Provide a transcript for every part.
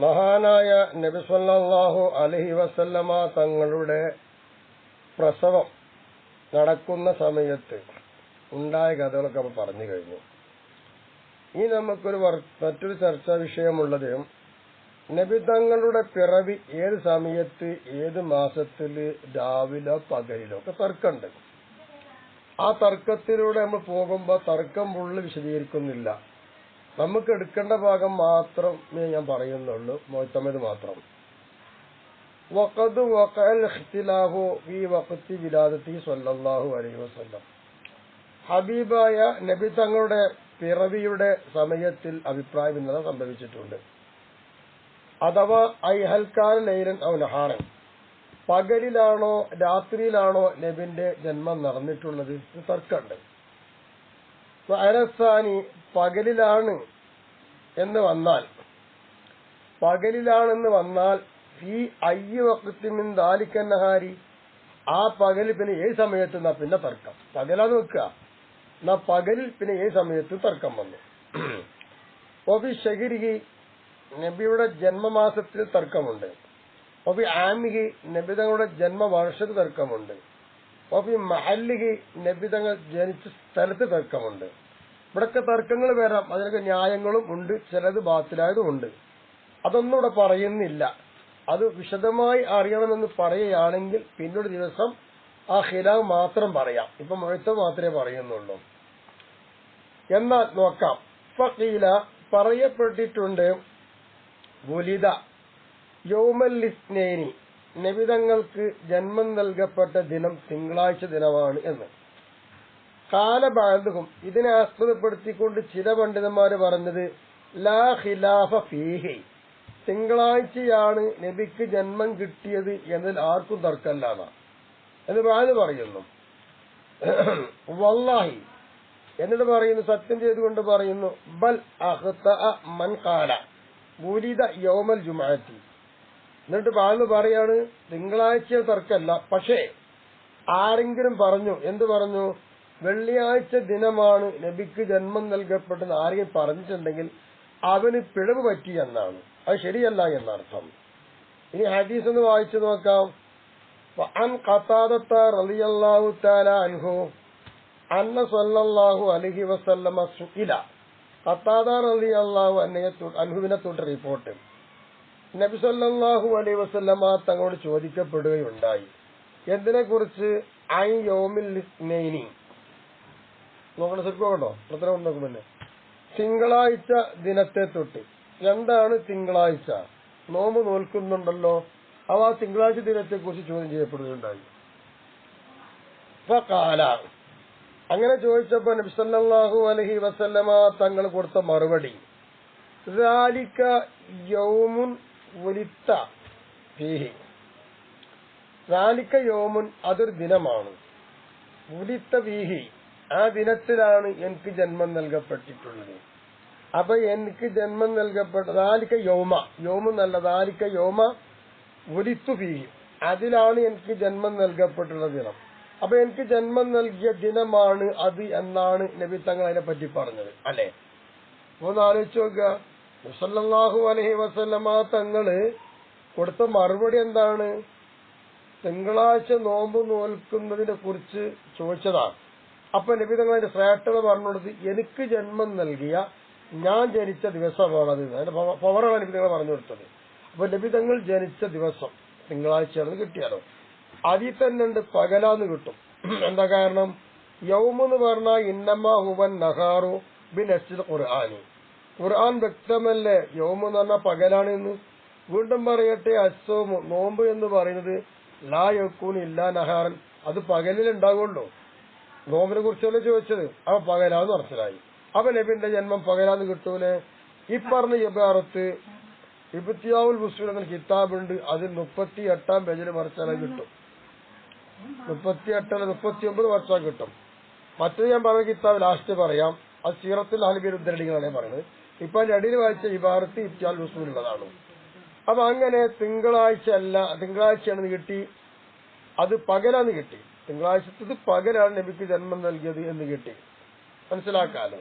മഹാനായ നബി സല്ലല്ലാഹു അലൈഹി വസല്ലമ തങ്ങളുടെ പ്രസവം നടക്കുന്ന സമയത്ത് ഉണ്ടായ കഥകളൊക്കെ നമ്മൾ പറഞ്ഞു കഴിഞ്ഞു. ഇനി നമുക്കൊരു മറ്റൊരു ചർച്ചാ വിഷയമുള്ളത് നബി തങ്ങളുടെ പിറവി ഏത് സമയത്ത്, ഏത് മാസത്തില്, രാവിലോ പകലിലോ ഒക്കെ തർക്കമുണ്ട്. ആ തർക്കത്തിലൂടെ നമ്മൾ പോകുമ്പോൾ തർക്കം ഫുള്ള് വിശദീകരിക്കുന്നില്ല. നമുക്ക് എടുക്കേണ്ട ഭാഗം മാത്രമേ ഞാൻ പറയുന്നുള്ളൂ, മുഅ്തമദ് മാത്രം. വഖദ് വഖഅൽ ഇഖ്തിലാഫു ഫീ വഖ്തി വിലാദത്തി സ്വല്ലല്ലാഹു അലൈഹി വസല്ലം. ഹബീബായ നബി തങ്ങളുടെ പിറവിയുടെ സമയത്തിൽ അഭിപ്രായ ഭിന്നത സംഭവിച്ചിട്ടുണ്ട്. അഥവാ ഐഹൽക്കാർ ലൈലൻ ഔ നഹാറൻ, പകലിലാണോ രാത്രിയിലാണോ നബിന്റെ ജന്മം നടന്നിട്ടുള്ളത്, തർക്കമുണ്ട്. അരസാനി, പകലിലാണ് എന്ന് വന്നാൽ ഈ അയ്യ വഖ്തി മിൻ ദാലിക നഹാരി, ആ പകലിൽ പിന്നെ ഏത് സമയത്ത് എന്നാ പിന്നെ തർക്കം. പകലാന്ന് വെക്കുക, എന്നാ പകലിൽ പിന്നെ ഏത് സമയത്ത് തർക്കം വന്നു. ഒബി ഷഗിരിഹി, നബിയുടെ ജന്മമാസത്തിൽ തർക്കമുണ്ട്. ഒബി ആമിഹി, നബി തങ്ങളുടെ ജന്മവർഷത്തിൽ തർക്കമുണ്ട്. ഒബി മഹല്ലിഹി, നബി തങ്ങൾ ജനിച്ച സ്ഥലത്ത് തർക്കമുണ്ട്. ഇവിടൊക്കെ തർക്കങ്ങൾ വരാം, അതിനൊക്കെ ന്യായങ്ങളും ഉണ്ട്, ചിലത് ബാത്തിലായതും ഉണ്ട്. അതൊന്നും ഇവിടെ പറയുന്നില്ല. അത് വിശദമായി അറിയണമെന്ന് പറയുകയാണെങ്കിൽ പിന്നൊരു ദിവസം ആ ഖിലാഫ് മാത്രം പറയാം. ഇപ്പൊ മുഅ്തമദ് മാത്രമേ പറയുന്നുള്ളൂ. എന്നാൽ നോക്കാം. ഫഖീല, പറയപ്പെട്ടിട്ടുണ്ട്, വുലിദ യൗമൽ ഇസ്നൈനി, നബിതങ്ങൾക്ക് ജന്മം നൽകപ്പെട്ട ദിനം തിങ്കളാഴ്ച ദിനമാണ് എന്ന്. കാല ബഅദുഹും, ഇതിനെ ആസ്പദപ്പെടുത്തിക്കൊണ്ട് ചില പണ്ഡിതന്മാര് പറഞ്ഞത് ലാ ഖിലാഫ ഫീഹി, തിങ്കളാഴ്ചയാണ് നബിക്ക് ജന്മം കിട്ടിയത് എന്നതിൽ ആർക്കും തർക്കമല്ല എന്ന് പറയുന്നു. വല്ലാഹി, എന്നിട്ട് പറയുന്നു, സത്യം ചെയ്തുകൊണ്ട് പറയുന്നു, ബൽ അഖ്തഅ മൻ ഖാല വുലിദ യൗമൽ ജുമുഅത്തി. എന്നിട്ട് പറയാണ് തിങ്കളാഴ്ച തർക്കമല്ല, പക്ഷേ ആരെങ്കിലും പറഞ്ഞു, എന്ത് പറഞ്ഞു, വെള്ളിയാഴ്ച ദിനമാണ് നബിക്ക് ജന്മം നൽകപ്പെട്ടെന്ന് ആരെങ്കിലും പറഞ്ഞിട്ടുണ്ടെങ്കിൽ അവന് പിഴവ് പറ്റി എന്നാണ്, അത് ശരിയല്ല എന്നർത്ഥം. ഇനി ഹദീസ് ഒന്ന് വായിച്ചു നോക്കാം. അൻ ഖതാദത റളിയല്ലാഹു തആല അൻഹു അന്ന സല്ലല്ലാഹു അലൈഹി വസല്ലമ സുഇല. ഖതാദ റളിയല്ലാഹു അൻഹുവിനെ തൊട്ട് റിപ്പോർട്ട്, നബി സല്ലല്ലാഹു അലൈഹി വസല്ലമ തങ്ങളോട് ചോദിക്കപ്പെടുകയുണ്ടായി. എന്തിനെ കുറിച്ച്? ഐ യൗമിൽ ഇസ്നൈനി. നോക്കണ ശരിക്കോ, പ്രത്യേകം നോക്കുമല്ലേ, തിങ്കളാഴ്ച ദിനത്തെ തൊട്ട്. എന്താണ് തിങ്കളാഴ്ച? നോമ്പ് നോൽക്കുന്നുണ്ടല്ലോ, അവ ആ തിങ്കളാഴ്ച ദിനത്തെ കുറിച്ച് ചോദ്യം ചെയ്യപ്പെടുകയുണ്ടായി. ഫഖാല, അങ്ങനെ ചോദിച്ചപ്പോ നബി സല്ലല്ലാഹു അലൈഹി വസല്ലമ തങ്ങൾ കൊടുത്ത മറുപടി, ദാലിക യൗമുൻ വുലിത്ത ഫീഹി, ദാലിക യൗമുൻ, അതൊരു ദിനമാണ്, വുലിത്ത ഫീഹി, ആ ദിനത്തിലാണ് എനിക്ക് ജന്മം നൽകപ്പെട്ടിട്ടുള്ളത്. അപ്പൊ എനിക്ക് ജന്മം നൽകപ്പെട്ട ദാലിക യൗമ, യൗമെന്നല്ല, ദാലിക യൗമ വുലിത്തു ഫീഹി, അതിലാണ് എനിക്ക് ജന്മം നൽകപ്പെട്ടുള്ള ദിനം. അപ്പൊ എനിക്ക് ജന്മം നൽകിയ ദിനമാണ് അത് എന്നാണ് നബി തങ്ങൾ അതിനെ പറ്റി പറഞ്ഞത്, അല്ലെ? ഒന്ന് ആലോചിച്ച് നോക്കുക. സല്ലല്ലാഹു അലൈഹി വസല്ലമ തങ്ങള് കൊടുത്ത മറുപടി എന്താണ്? തിങ്കളാഴ്ച നോമ്പ് നോൽക്കുന്നതിനെ കുറിച്ച് ചോദിച്ചതാണ്. അപ്പൊ നബി തങ്ങൾ അതിന്റെ ശ്രേഷ്ഠത പറഞ്ഞു കൊടുത്ത്, എനിക്ക് ജന്മം നൽകിയ, ഞാൻ ജനിച്ച ദിവസമാണത്. അതിന്റെ പവറാണ് നബി തങ്ങൾ പറഞ്ഞു കൊടുത്തത്. അപ്പൊ നബി തങ്ങൾ ജനിച്ച ദിവസം തിങ്കളാഴ്ചയാണെന്ന് കിട്ടിയാലോ, അതിൽ തന്നെ ഉണ്ട് പകലാന്ന് കിട്ടും. എന്താ കാരണം? യൗമെന്ന് പറഞ്ഞാൽ ഇന്നമാ ഹുവൻ നഹാറു ബിൻ അസ്ൽ ഖുർആനി, ഖുർആൻ വ്യക്തമല്ലേ യൗമെന്ന് പറഞ്ഞാൽ പകലാണ് എന്ന്. വീണ്ടും പറയട്ടെ, അസ്സോമു, നോമ്പ് എന്ന് പറയുന്നത് ലാ യകൂൻ ഇല്ലാ നഹാറൻ, അത് പകലിൽ ഉണ്ടാകുള്ളൂ. നോമ്പിനെ കുറിച്ചല്ലേ ചോദിച്ചത്, അപ്പൊ പകലാന്ന് മനസ്സിലായി. അപ്പൊ നബിന്റെ ജന്മം പകലാന്ന് കിട്ടൂലേ? ഈ പറഞ്ഞ ഇബാറത്ത് ഇബ്തിയാഉൽ ഉസൂൽ എന്ന കിതാബുണ്ട്, അതിൽ 38-ാം പേജിൽ മറിച്ചാൽ കിട്ടും. 38 39 മറിച്ചാൽ കിട്ടും. മറ്റൊരു ഞാൻ പറഞ്ഞ കിതാബ് ലാസ്റ്റ് പറയാം, അത് സീറത്തുൽ അഹ്ലിബിൽ ഉദ്ധരണികളാണ് പറയുന്നത്. ഇപ്പൊ അതിന്റെ അടിയിൽ വായിച്ച ഇബാറത്ത് ഇബ്തിയാഉൽ ഉസൂൽ ഉള്ളതാണ്. അപ്പൊ അങ്ങനെ തിങ്കളാഴ്ച അല്ല, തിങ്കളാഴ്ചയാണെന്ന് കിട്ടി, അത് പകലാന്ന് കിട്ടി. തിങ്കളാഴ്ചത്തത് പകലാണ് നബിക്ക് ജന്മം നൽകിയത് എന്ന് കിട്ടി. മനസ്സിലാക്കാലോ.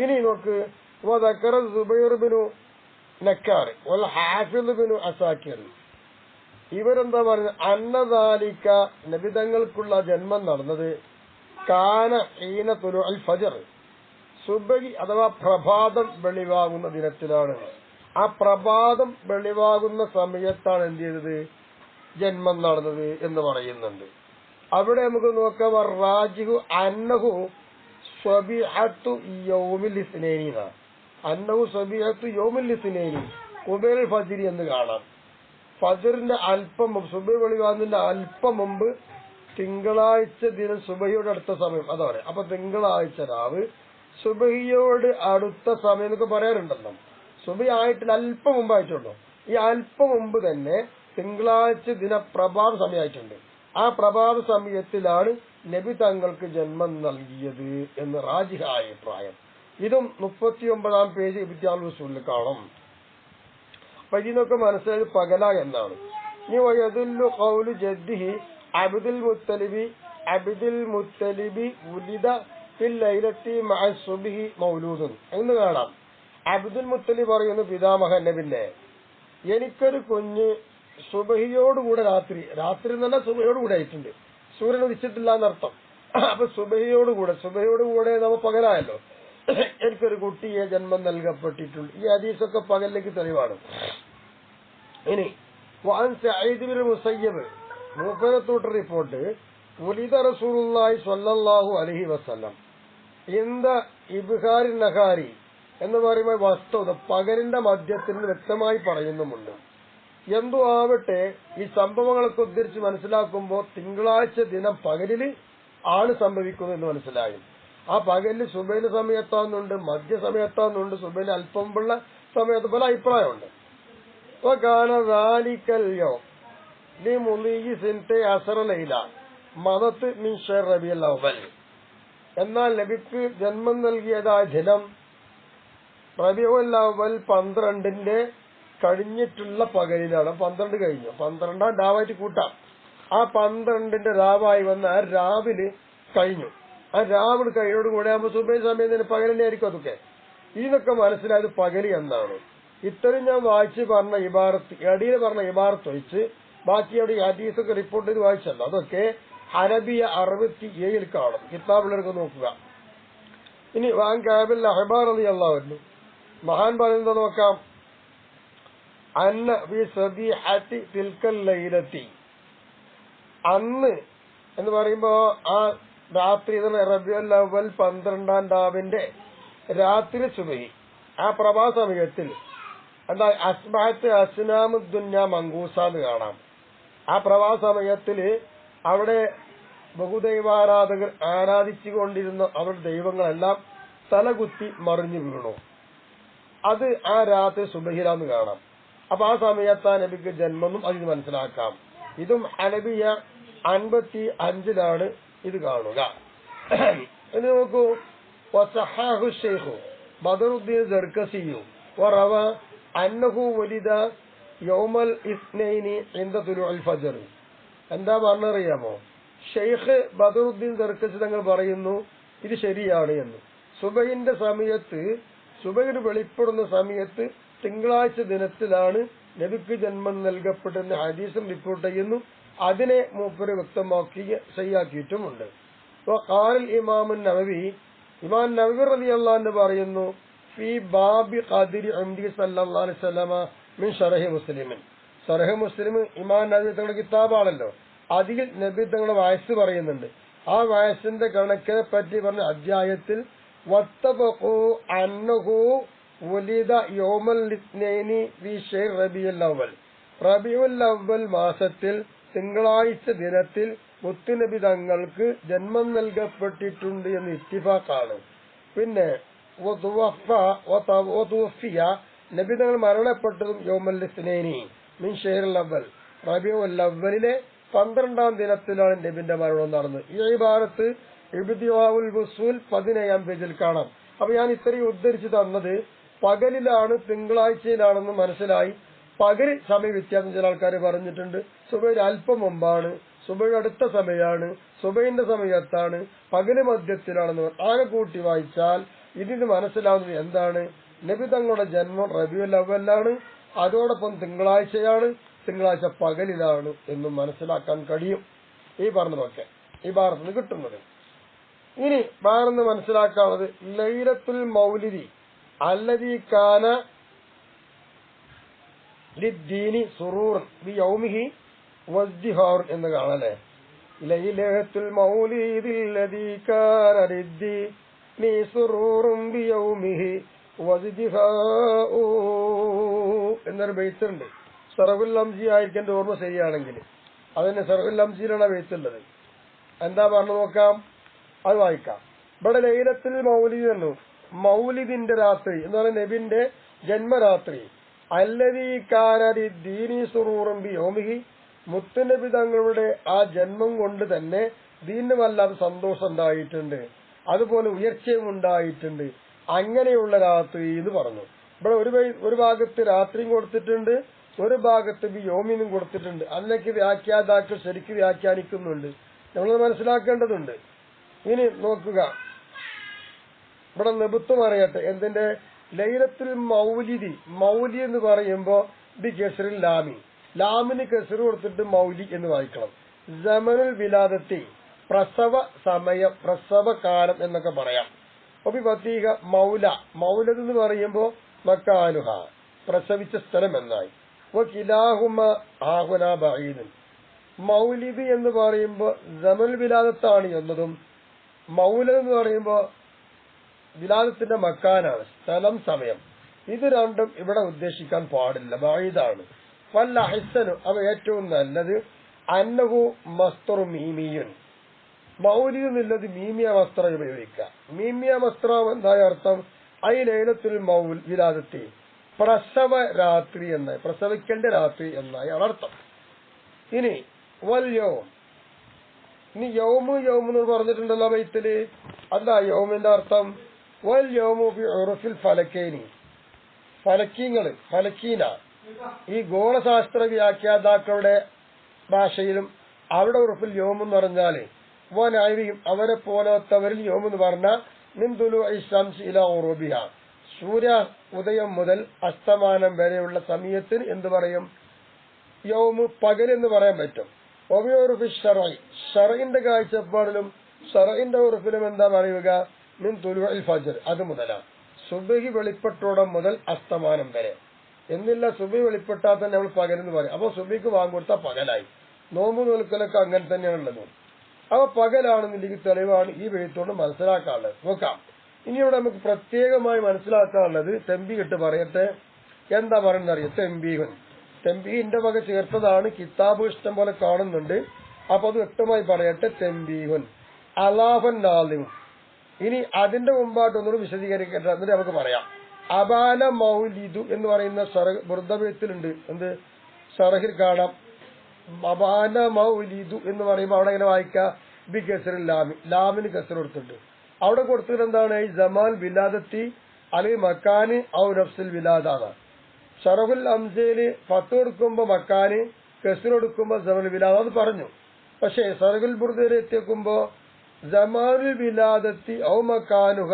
ഇനി നോക്ക്, സുബൈർ ബിനു നക്കാർ വൽ ഹാഫിദ് ബിൻ അസാക്കിർ ഇവരെന്താ പറയുന്നത് അന്നദാലിക നബിതങ്ങൾക്കുള്ള ജന്മം നടന്നത് കാന ഹീന തുലുഅൽ ഫജ്ർ സുബഹി അഥവാ പ്രഭാതം വെളിവാകുന്ന ദിനത്തിലാണ്. ആ പ്രഭാതം വെളിവാകുന്ന സമയത്താണ് എന്ത് ചെയ്തത് ജന്മം നടന്നത് എന്ന് പറയുന്നുണ്ട്. അവിടെ നമുക്ക് നോക്കാം റാജിഹു അന്നഹു സ്വബിഹത്തു യൗമിൽ ഇസ്നൈനി അന്നഹു സ്വബിഹത്തു യൗമിൽ ഇസ്നൈനി ഖുബൈൽ ഫജ്രി എന്ന് കാണാം. ഫജ്റിന്റെ അല്പം മുമ്പ് സുബഹി വെളിവാകുന്നതിന്റെ അല്പം മുമ്പ് തിങ്കളാഴ്ച ദിനം സുബഹിയോട് അടുത്ത സമയം അതാ പറയാം. അപ്പൊ തിങ്കളാഴ്ച രാവ് സുബഹിയോട് അടുത്ത സമയം എന്നൊക്കെ പറയാറുണ്ടല്ലോ. സുബഹി ആയിട്ടില്ല, അല്പം മുമ്പായിട്ടുള്ളൂ. ഈ അല്പം മുമ്പ് തന്നെ തിങ്കളാഴ്ച ദിന പ്രഭാത സമയമായിട്ടുണ്ട്. ആ പ്രഭാത സമയത്തിലാണ് നബി തങ്ങൾക്ക് ജന്മം നൽകിയത് എന്ന് റാജിഹായ അഭിപ്രായം. ഇതും 39-ാം പേജ് ഇബ്തിയാൽ റസൂലിൽ കാണും. അപ്പൊ ഇതിനൊക്കെ മനസ്സിലായത് പകല എന്നാണ്. ഇനി വയദുല്ലു ഖൗലു ജദ്ദിഹി അബ്ദുൽ മുത്തലിബി ഉലിദ ഫിൽ ലൈലത്തി മഅ സുബ്ഹി മൗലൂദുൻ എന്ന് കാണാം. അബ്ദുൽ മുത്തലിബ് പറയുന്നു പിതാമഹൻ നബിന്റെ എനിക്കൊരു കുഞ്ഞ് സുബഹിയോടുകൂടെ രാത്രി എന്നല്ല സുബഹിയോടുകൂടെ ആയിട്ടുണ്ട്. സൂര്യൻ ഉദിച്ചിട്ടില്ല എന്നർത്ഥം. അപ്പൊ സുബഹിയോടുകൂടെ നമ്മ പകലായല്ലോ. എനിക്കൊരു കുട്ടിയെ ജന്മം നൽകപ്പെട്ടിട്ടുണ്ട്. ഈ ഹദീസൊക്കെ പകലിലേക്ക് തെളിവാണ്. ഇനി വഅൻ സഈദ് ബിൻ മുസയ്യിബ് മൂപ്പരത്തോട്ട് റിപ്പോർട്ട് ഉലിദ റസൂലുള്ളാഹി സ്വല്ലല്ലാഹു അലൈഹി വസല്ലം ഇന്ദ ഇബ്ഹാരി നഹാരി എന്ന് പറയുമ്പോൾ വസ്തുത പകലിന്റെ മധ്യത്തിൽ വ്യക്തമായി പറയുന്നുമുണ്ട്. എന്തു ആവട്ടെ ഈ സംഭവങ്ങളൊക്കെ ഉദ്ധരിച്ച് മനസ്സിലാക്കുമ്പോൾ തിങ്കളാഴ്ച ദിനം പകലിൽ ആണ് സംഭവിക്കുന്നത് എന്ന് മനസ്സിലായും. ആ പകലിൽ സുബൈന് സമയത്താവുന്നുണ്ട്, മധ്യ സമയത്താവുന്നുണ്ട്, സുബൈന് അല്പം മുമ്പുള്ള സമയത്ത് പല അഭിപ്രായമുണ്ട്. എന്നാൽ നബിക്ക് ജന്മം നൽകിയതായ ദിനം റബീഉൽ അവ്വൽ 12 കഴിഞ്ഞിട്ടുള്ള പകലിലാണ്. 12 കഴിഞ്ഞു, 12-ാം രാവായിട്ട് കൂട്ടാം. ആ 12 രാവായി വന്ന ആ രാവിലെ കഴിഞ്ഞു. ആ രാവിലെ കഴിഞ്ഞോടുകൂടെ ആകുമ്പോൾ സുബൈ സമയത്തിന് പകലിനെ ആയിരിക്കും. അതൊക്കെ ഇതൊക്കെ മനസ്സിലായത് പകല് എന്നാണ്. ഇത്രയും ഞാൻ വായിച്ച് പറഞ്ഞ ഇബാറത്ത് അടിയിൽ പറഞ്ഞ ഇബാറത്ത് ഒഴിച്ച് ബാക്കി അവിടെ ഹദീസൊക്കെ റിപ്പോർട്ട് ചെയ്ത് വായിച്ചല്ലോ. അതൊക്കെ അറബിയ 67 കാണും. കിതാബുള്ളവർക്ക് നോക്കുക. ഇനി വാൻ കാബിൽ അഹ്ബാർ റളിയല്ലാഹു അൻഹു മഹാൻ പറയുന്നത് നോക്കാം. അന്ന ഫി സബീഹത്തി തിൽക്കൽ ലൈലത്തി അന്ന് എന്ന് പറയുമ്പോ ആ രാത്രി റബീഉൽ അവ്വൽ 12-ാം രാവിന്റെ രാത്രി സുബഹി ആ പ്രഭാ സമയത്തിൽ എന്താ അസ്ബഹത്ത് അസ്നാമുദ്ദുന്യ മങ്കൂസാന്ന് കാണാം. ആ പ്രഭാ സമയത്തിൽ അവിടെ ബഹുദൈവാരാധകർ ആരാധിച്ചുകൊണ്ടിരുന്ന അവരുടെ ദൈവങ്ങളെല്ലാം തലകുത്തി മറിഞ്ഞു വീണു. അത് ആ രാത്രി സുബഹിലാന്ന് കാണാം. അപ്പൊ ആ സമയത്ത് നബിക്ക് ജന്മം അതിന് മനസ്സിലാക്കാം. ഇതും ഹനബിയ 55-ലാണ് ഇത് കാണുക. ഇനി നോക്കൂ. വസഹഹു ശൈഖു ബദറുദ്ദീൻ സർക്കസിയു വറവ അന്നഹു വലിദ യൗമൽ ഇസ്നൈനി ഇൻദ തുലുഉൽ ഫജ്ർ. എന്താ പറഞ്ഞറിയാമോ? ഷെയ്ഖ് ബദറുദ്ദീൻ സർക്കസി തങ്ങൾ പറയുന്നു ഇത് ശരിയാണ് എന്ന്. സുബഹിന്റെ സമയത്ത് സുബഹിന് വെളിപ്പെടുന്ന സമയത്ത് തിങ്കളാഴ്ച ദിനത്തിലാണ് നബിക്ക് ജന്മം നൽകപ്പെട്ടെന്ന് ഹദീസും റിപ്പോർട്ട് ചെയ്യുന്നു. അതിനെ മൂപ്പര് വ്യക്തമാക്കി ശരിയാക്കിയിട്ടുമുണ്ട്. ഇമാം നവവി റളിയല്ലാഹു അൻഹു പറയുന്നു ഫീ ബാബി ഖദ്രി ഉംരി സല്ലല്ലാഹു അലൈഹി വസല്ലമ മിൻ ശറഹി മുസ്ലിമിൻ. ശറഹ് മുസ്ലിം ഇമാം നവവി തങ്ങളുടെ കിതാബാണല്ലോ. അതിൽ നബി തങ്ങളുടെ വയസ്സ് പറയുന്നുണ്ട്. ആ വയസ്സിന്റെ കണക്കിനെ പറ്റി പറഞ്ഞ അധ്യായത്തിൽ വത്തബഖു അന്നഹു വലിദ യൗമൽ ഇസ്നൈനി ഫീ ശഹ്ർ റബീഉൽ അവ്വൽ. റബീഉൽ അവ്വൽ മാസത്തിൽ തിങ്കളാഴ്ച ദിനത്തിൽ മുത്തുനബി തങ്ങൾക്ക് ജന്മം നൽകപ്പെട്ടിട്ടുണ്ട് എന്ന് ഇത്തിഫാഖാണ്. പിന്നെ നബി തങ്ങൾ മരണപ്പെട്ടതും യൗമൽ ഇസ്നൈനി മിൻ ശഹ്റിൽ അവ്വൽ റബീഉൽ അവ്വലിലെ 12-ാം ദിനത്തിലാണ് നബിന്റെ മരണം നടന്നത്. ഈ ഇബാറത്ത് ഇബ്തിയാഉൽ വുസൂൽ 17-ാം പേജിൽ കാണാം. അപ്പൊ ഞാൻ ഇത്രയും ഉദ്ധരിച്ചു തന്നത് പകലിലാണ് തിങ്കളാഴ്ചയിലാണെന്ന് മനസ്സിലായി. പകൽ സമയ വ്യത്യാസം ചില ആൾക്കാർ പറഞ്ഞിട്ടുണ്ട്. സുബൈന് അല്പം മുമ്പാണ്, സുബൈ അടുത്ത സമയമാണ്, സുബൈന്റെ സമയത്താണ്, പകല് മധ്യത്തിലാണെന്ന് ആകെ കൂട്ടി വായിച്ചാൽ ഇതിന് മനസ്സിലാവുന്നത് എന്താണ്? നബി തങ്ങളുടെ ജന്മം റബീഉൽ അവ്വലാണ്, അതോടൊപ്പം തിങ്കളാഴ്ചയാണ്, തിങ്കളാഴ്ച പകലിലാണ് എന്നും മനസ്സിലാക്കാൻ കഴിയും. ഈ പറഞ്ഞതൊക്കെ ഈ ഭാഗത്ത് നിന്ന് കിട്ടുന്നത്. ഇനി വേറൊന്ന് മനസ്സിലാക്കാനുള്ളത് ലൈലത്തുൽ മൗലിദി അല്ലദീ കാന ലിദ്ദീനി സുറൂറൻ ബിയൗമിഹി വസ്ദിഹാർ എന്ന് കാണല്ലേ. ലൈലത്തുൽ മൗലിദില്ലദീ കാന ലിദ്ദീനി സുറൂറുൻ ബിയൗമിഹി വസ്ദിഹാഉ എന്നൊരു ബൈത്തുണ്ട്. സർഹുൽ ലംസി ആയിരിക്കും എന്റെ ഓർമ്മ ശരിയാണെങ്കിൽ. അതിന് സർഹുൽ ലംസിയിലുള്ള ബൈത്തുള്ളത്. എന്താ പറഞ്ഞു നോക്കാം, അത് വായിക്കാം. ഇവിടെ ലൈലത്തുൽ മൗലിദ് എന്നു മൗലിദിന്റെ രാത്രി എന്ന് പറയുന്ന നബിന്റെ ജന്മരാത്രി. അല്ലദീ കാന ലിദ്ദീനി സുറൂറുൻ ബിയൗമിഹി, മുത്തുനബി തങ്ങളുടെ ആ ജന്മം കൊണ്ട് തന്നെ ദീനിന് വല്ലാതെ സന്തോഷം ഉണ്ടായിട്ടുണ്ട്, അതുപോലെ ഉയർച്ചയും ഉണ്ടായിട്ടുണ്ട്. അങ്ങനെയുള്ള രാത്രി എന്ന് പറഞ്ഞു. ഇവിടെ ഒരു ഭാഗത്ത് രാത്രിയും കൊടുത്തിട്ടുണ്ട്, ഒരു ഭാഗത്ത് ബിയൗമിനും കൊടുത്തിട്ടുണ്ട്. അതിനൊക്കെ വ്യാഖ്യാതാക്കൾ ശരിക്കും വ്യാഖ്യാനിക്കുന്നുണ്ട്, നമ്മൾ മനസ്സിലാക്കേണ്ടതുണ്ട്. ഇനി നോക്കുക, ഇവിടെ നിബുത്തും അറിയട്ടെ എന്തിന്റെ ലൈലത്തുൽ മൗലിദി. മൗലി എന്ന് പറയുമ്പോ ബി കെസറിൽ ലാമി, ലാമിന് കെസർ കൊടുത്തിട്ട് മൗലി എന്ന് വായിക്കണം. ജമനുൽ വിലാദത്തി പ്രസവ സമയം, പ്രസവ കാലം എന്നൊക്കെ പറയാം. ഒബി ഫതീഹ മൗല, മൗലദ് എന്ന് പറയുമ്പോ മക്കാനുഹ പ്രസവിച്ച സ്ഥലം എന്നായി. കിലാഹുമ ആഹുന ബഈദൻ, മൗലിദ് എന്ന് പറയുമ്പോ ജമനുൽ വിലാദത്താണ് എന്നതും, മൗലദ് എന്ന് പറയുമ്പോ വിലാദത്തിന്റെ മക്കാനാണ്, സ്ഥലം സമയം. ഇത് രണ്ടും ഇവിടെ ഉദ്ദേശിക്കാൻ പാടില്ല, ബഈദാണ്. വല്ല അഹ്സനു, അവ ഏറ്റവും നല്ലത് അന്നഹു മസ്തറു മീമിയുൻ, മൗലിദ് എന്നുള്ളത് മീമിയ വസ്ത്രം ഉപയോഗിക്കുക. മീമിയ വസ്ത്രം എന്തായ അർത്ഥം, ഐ ലൈലത്തുൽ മൗൽ വിലാദത്തി, പ്രസവ രാത്രി എന്നായി, പ്രസവിക്കേണ്ട രാത്രി എന്നായി അർത്ഥം. ഇനി വല്യവും, ഇനി യൗമു യൗമെന്ന് പറഞ്ഞിട്ടുണ്ടല്ലോ ബൈത്തില്. എന്താ യൗമിന്റെ അർത്ഥം? വൽ യൗമു ബി ഉർഫിൽ ഫലക്കൈനി, ഫലക്കീങ്ങള്, ഫലക്കീന ഈ ഗോളശാസ്ത്ര വ്യാഖ്യാതാക്കളുടെ ഭാഷയിലും അവിടെ ഉറപ്പിൽ യോം എന്ന് പറഞ്ഞാല് വനായിരിക്കും അവരെ പോലത്തവരിൽ യോം എന്ന് പറഞ്ഞ മിന്ദുലു ഇസ്ലാംസ് ഇല ഉറൂബിഹ, സൂര്യ ഉദയം മുതൽ അസ്തമാനം വരെയുള്ള സമയത്തിന് എന്ത് പറയും? യൗമ്, പകൽ എന്ന് പറയാൻ പറ്റും. ഒബിയോറുഫി ഷറൈ, ഷറൈന്റെ കാഴ്ചപ്പാടിലും ഷറൈന്റെ ഉറപ്പിലും എന്താ പറയുക? മിൻ തുലുഉൽ ഫജ്ർ, അത് മുതലാണ് സുബ്ഹി വെളിപ്പെട്ടോടം മുതൽ അസ്തമാനം വരെ എന്നില്ല. സുബ്ഹി വെളിപ്പെട്ടാൽ തന്നെ നമ്മൾ പകലെന്ന് പറയും. അപ്പൊ സുബ്ഹിക്ക് വാങ്ങിക്കൊടുത്ത പകലായി. നോമ്പ് നോൽക്കലൊക്കെ അങ്ങനെ തന്നെയാണുള്ളത്. അപ്പൊ പകലാണെന്നുണ്ടെങ്കിൽ തെളിവാണ് ഈ വെഴുത്തോണ്ട് മനസ്സിലാക്കാനുള്ളത്. നോക്കാം. ഇനി ഇവിടെ നമുക്ക് പ്രത്യേകമായി മനസ്സിലാക്കാനുള്ളത് തെമ്പീഹിട്ട് പറയട്ടെ. എന്താ പറയുന്നത് അറിയാം? തെമ്പീഹൻ, തെമ്പീഹിന്റെ വക ചേർത്തതാണ്. കിതാബ് ഇഷ്ടം പോലെ കാണുന്നുണ്ട്. അപ്പൊ അത് വ്യക്തമായി പറയട്ടെ. തെമ്പീഹൻ അലാഫൻ നാലിം. ഇനി അതിന്റെ മുമ്പായിട്ട് ഒന്നുകൂടി വിശദീകരിക്കട്ടെ, എന്നിട്ട് നമുക്ക് പറയാം. അബാന മൗലിദു എന്ന് പറയുന്ന ബുർദബേത്തിലുണ്ട്. എന്ത് ഷറഹിൽ കാണാം. അബാന മൗലിദു എന്ന് പറയുമ്പോൾ അവിടെ എങ്ങനെ വായിക്കുക? ബി കെസറിൽ ലാമി, ലാമിന് കെസർ കൊടുത്തിട്ടുണ്ട്. അവിടെ കൊടുത്തിട്ട് എന്താണ്? ഈ ജമാൽ വിലാദത്തി അല്ലെ മക്കാന് ഔ നഫ്സിൽ വിലാദാണ്. ഷറഹുൽ അംസയില് ഫത്ത് കൊടുക്കുമ്പോ മക്കാന്, കെസർ കൊടുക്കുമ്പോ ജമാൽ വിലാദ അത് പറഞ്ഞു. പക്ഷേ ഷറഹുൽ ബുർദയിൽ എത്തിയേക്കുമ്പോ ജമാലുൽ വിലാദത്തി ഔ മക്കാനുഹ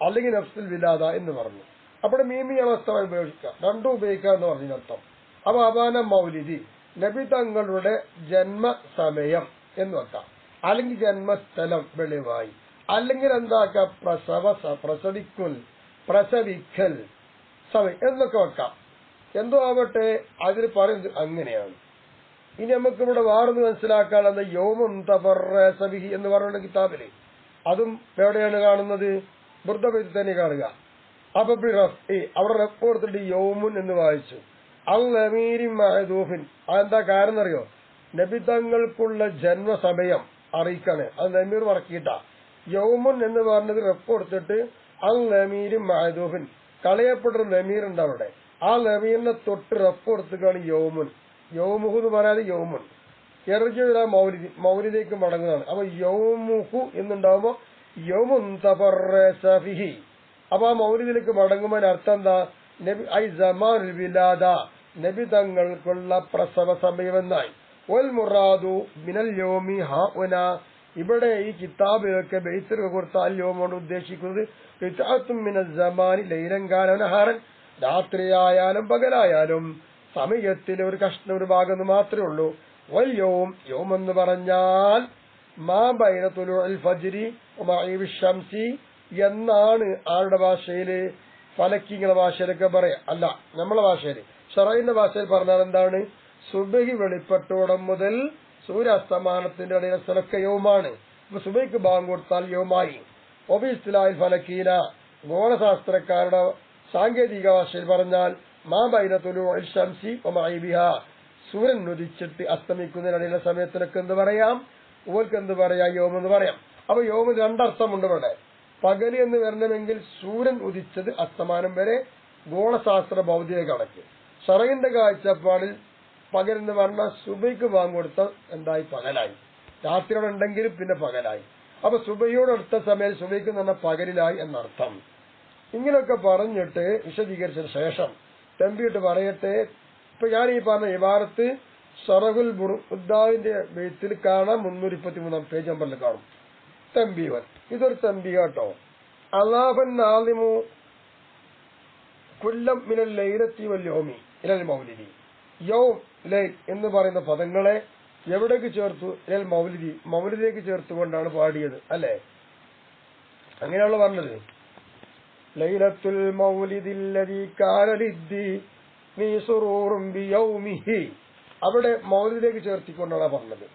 അല്ലെങ്കിൽ നഫ്സുൽ വിലാദ എന്ന് പറഞ്ഞു. അവിടെ മീമി അവസ്ഥ ഉപയോഗിക്കാം, രണ്ടും ഉപയോഗിക്കുക എന്ന് പറഞ്ഞതിനർത്ഥം. അപ്പൊ അബാന മൗലിദി നബി തങ്ങളുടെ ജന്മസമയം എന്ന് വെക്കാം, അല്ലെങ്കിൽ ജന്മസ്ഥലം വെളിവായി, അല്ലെങ്കിൽ എന്താക്കാം? പ്രസവിക്കൽ സമയം എന്നൊക്കെ വെക്കാം. എന്തോ ആവട്ടെ, അതിന് പറയുന്നത് അങ്ങനെയാണ്. ഇനി നമുക്ക് ഇവിടെ വേറൊന്ന് മനസ്സിലാക്കാനുള്ളത് യൗമുൻ തബറസബിഹി എന്ന് പറഞ്ഞ കിതാബില്, അതും എവിടെയാണ് കാണുന്നത്? ബുർദബൈത്തിൽ തന്നെ കാണുക. അപ്പൊ അവിടെ റഫ് കൊടുത്തിട്ട് യൗമുൻ എന്ന് വായിച്ചു. അൽ-അമീരി മഅദൂഫിൻ, അതെന്താ കാരണം അറിയോ? നബി തങ്ങൾക്കുള്ള ജന്മസമയം അറിയിക്കാണ്. അത് നമീർ മറക്കിയിട്ടാ. യൗമുൻ എന്ന് പറഞ്ഞത് റഫ് കൊടുത്തിട്ട് അൽ-അമീരി മഅദൂഫിൻ, കളയപ്പെട്ടൊരു നമീർ ഉണ്ട് അവിടെ. ആ നമീറിനെ തൊട്ട് റഫ് കൊടുത്തിട്ടാണ് യൗമുൻ. യൗമുഹു എന്ന് പറയാതെ യൗമുൻ. എർജിഉ മൗലിദ്, മൗലിദിലേക്ക് മടങ്ങുന്നതാണ്. അപ്പൊ യൗമുഹു എന്നുണ്ടാവുമ്പോ യൗമുൻ തബറസബിഹി. അപ്പൊ ആ മൗലിദിലേക്ക് മടങ്ങുമ്പോൾ അർത്ഥം എന്താ? നബി ഐ സമാനുൽ വിലാദ, നബി തങ്ങൾക്കുള്ള പ്രസവ സമയമെന്നായി. വൽ മുറാദു മിനൽ യൗമി ഹഉന ഇവിടെ ഈ കിതാബുകൾക്ക് ബെയ്ത്തൊക്കെ കൊടുത്താൽ യോം കൊണ്ട് ഉദ്ദേശിക്കുന്നത് ലൈലങ്കാലനഹാരൻ, രാത്രിയായാലും പകലായാലും സമയത്തിൽ ഒരു കഷ്ണം ഒരു ഭാഗം മാത്രമേ ഉള്ളൂ. വല്യോം യോം എന്ന് പറഞ്ഞാൽ മാ ബൈന തുലൂഇൽ ഫജ്രി വമഈബി ശംസി എന്നാണ് ആരുടെ ഭാഷയില്, ഫലക്കിങ്ങളുടെ ഭാഷയിലൊക്കെ പറയാം. അല്ല, നമ്മളെ ഭാഷയിൽ ശറഈന്റെ ഭാഷയിൽ പറഞ്ഞാൽ എന്താണ്, സുബഹി വെളിപ്പെട്ടോടം മുതൽ സൂര്യാസ്തമാനത്തിന്റെ ഇടയിലെ സ്ഥലമൊക്കെ യൗമാണ്. ഇപ്പൊ സുബഹിക്ക് ബാങ്ക് കൊടുത്താൽ യൗമായി. ഒബിസ്ലായിൽ ഫലക്കീന ഗോളശാസ്ത്രക്കാരുടെ സാങ്കേതിക ഭാഷയിൽ പറഞ്ഞാൽ മാ ബൈന തുലൂഇൽ ശംസി വമഈബിഹാ, സൂര്യൻ ഉദിച്ചിട്ട് അസ്തമിക്കുന്നതിനിടയിലെ സമയത്തിനൊക്കെ എന്ത് പറയാം, ഓർക്ക് എന്ത് പറയാം, യോം എന്ന് പറയാം. അപ്പൊ യോമിന് രണ്ടർത്ഥമുണ്ട് ഇവിടെ. പകല് എന്ന് വരണമെങ്കിൽ സൂര്യൻ ഉദിച്ചത് അസ്തമാനം വരെ ഗോളശാസ്ത്ര ഭൗതിക കണക്ക്. ശറഈന്റെ കാഴ്ചപ്പാടിൽ പകലെന്ന് പറഞ്ഞാൽ സുബഹിക്ക് ബാങ്ക് കൊടുത്ത എന്തായി, പകലായി. രാത്രിയോടെ ഉണ്ടെങ്കിൽ പിന്നെ പകലായി. അപ്പൊ സുബഹിയോട് അടുത്ത സമയം സുബഹിക്ക് എന്ന് പറഞ്ഞാൽ പകലിലായി എന്നർത്ഥം. ഇങ്ങനെയൊക്കെ പറഞ്ഞിട്ട് വിശദീകരിച്ചതിന് ശേഷം തമ്പിയിട്ട് പറയട്ടെ. ഇപ്പൊ ഞാൻ ഈ പറഞ്ഞ ഇബാറത്ത് ഷറഹുൽ ബുർദാവിന്റെ ബെയ്ത്തിൽ കാണാം, 323 പേജ് നമ്പറിൽ കാണും. തമ്പീവൻ, ഇതൊരു തമ്പി കേട്ടോ. അല്ലാഹൻ നാളിമു കുല്ലം മിനൽ ലൈലത്തി വൽ യൗമി ഇലൽ മൗലിദി. യൗം, ലൈൽ എന്ന് പറയുന്ന പദങ്ങളെ എവിടേക്ക് ചേർത്തു, ഇലൽ മൗലിദി, മൗലിദിലേക്ക് ചേർത്തുകൊണ്ടാണ് പാടിയത് അല്ലെ. അങ്ങനെയുള്ള പറഞ്ഞത് ലൈലത്തുൽ മൗലിദില്ലദീ കാന ലിദ്ദീനി സുറൂറുൻ ബിയൗമിഹി, അവിടെ മൗലിദിലേക്ക് ചേർത്തിക്കൊണ്ടാണ് പറഞ്ഞത്.